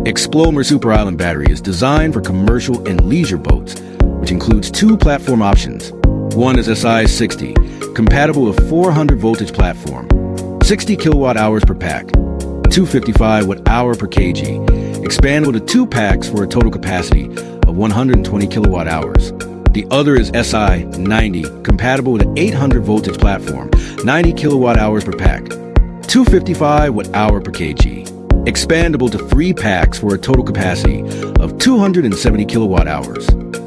Explomar Super Island battery is designed for commercial and leisure boats, which includes two platform options. One is SI-60, compatible with 400 voltage platform, 60 kilowatt hours per pack, 255 watt-hour per kg, expandable to 2 packs for a total capacity of 120 kilowatt hours. The other is SI-90, compatible with an 800 voltage platform, 90 kilowatt hours per pack, 255 watt-hour per kg, expandable to 3 packs for a total capacity of 270 kilowatt hours.